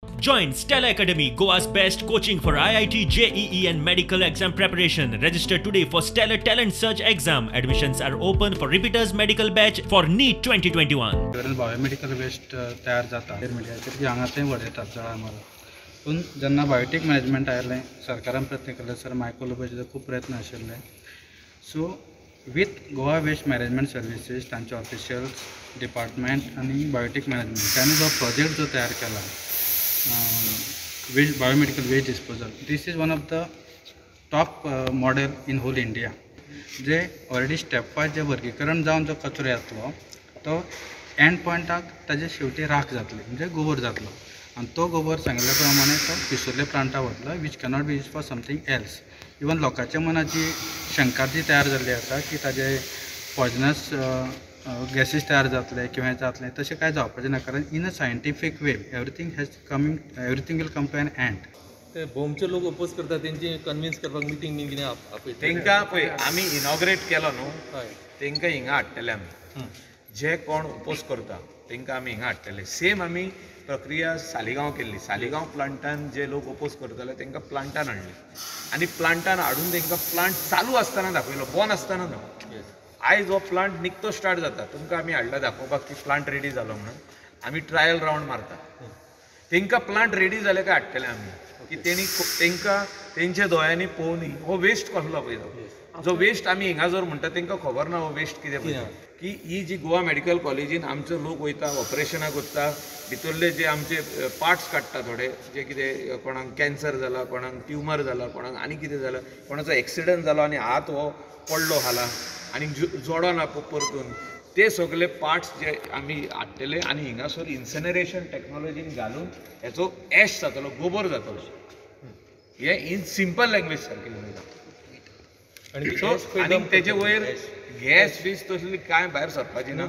Join Stella Academy, Goa's best coaching for IIT, JEE and medical exam preparation. Register today for Stellar Talent Search exam. Admissions are open for repeaters medical batch for NEET 2021. Biomedical waste तयार जाता मीडियाचेर हांगा थंय वडयतात जळार पूण जेन्ना biotech management आयलें सरकारान प्रयत्न केले सर मायक्रो लोबोचे खूब प्रयत्न आशिल्ले so with Goa waste management services तांचे ऑफिशियल्स डिपार्टमेंट आनी बायोटेक मॅनेजमेंट तांणी जो प्रोजेक्ट जो तयार केला waste biomedical waste disposal this is one of the top model in whole India जे ऑलरेडी स्टेप वायज जे वर्गीकरण जावन जो कचरो येतलो तो एंड पॉयंटाक ताजे शेवटी राख जातली म्हणजे गोबर जातलो आनी तो गोबर सांगिल्ल्या प्रमाणे तो पिसोले प्लांटा वतलो which cannot be use for something else even लोकांच्या मनाची शंका जी तयार जाल्ली आसा की ताजे पॉयजनस गॅसीस तयार जातले किंवा हें जातलें तशें कांय जावपाचें ना कारण in a scientific way everything will come to an end ते भोवचे लोक अपोज करता तेंची कन्विन्स करपाक मिटींग बीन कितें आपयता तांकां पळय आमी इनॉग्रेट केलो न्हू हय तांकां हिंगा हाडटले आमी जे कोण अपोज करता तांकां आमी हिंगा हाडटले सेम आमी प्रक्रिया सालिगांव केल्ली सालिगांव प्लांटान जे लोक अपोज करताले तांकां प्लांटान हाडले आनी प्लांटान हाडून तांकां प्लांट चालू आसतना दाखयलो बंद आसतना न्हू आयज हो प्लांट निकतो स्टार्ट जाता तुमकां आमी हाडला दाखोवपाक की प्लांट रेडी जालो म्हणून आमी ट्रायल रावंड मारता तांकां प्लांट रेडी जाले काय हाडटले आमी की तेणी तांकां तेंच्या दोळ्यांनी पळोवनी हो वेस्ट कसलो पळय जो वेस्ट आमी हिंगा जर म्हणटा तांकां खबर ना हो वेस्ट कितें पळय की ही जी गोवा मेडिकल कॉलेजीन आमचो लोक वयता ऑपरेशनाक वता भितरले जे आमचे पार्ट्स काडटा थोडे जे कितें कोणाक कॅन्सर जाला कोणाक ट्युमर जाला कोणाक आनी कितें जालां कोणाचो एक्सिडंट जालो आनी हात हो पडलो हाला आनी जोडो ना परतून ते सगळे पार्ट्स जे आमी हाडटले आनी हिंगासर इन्सिनरेशन टॅक्नॉलॉजीन घालून हेचो एश जातलो गोबर जातलो हे इन सिंपल लँग्वेज सारकें उलयता आनी आनी तेजे वयर गॅस बीस तसली कांय भायर सरपाची ना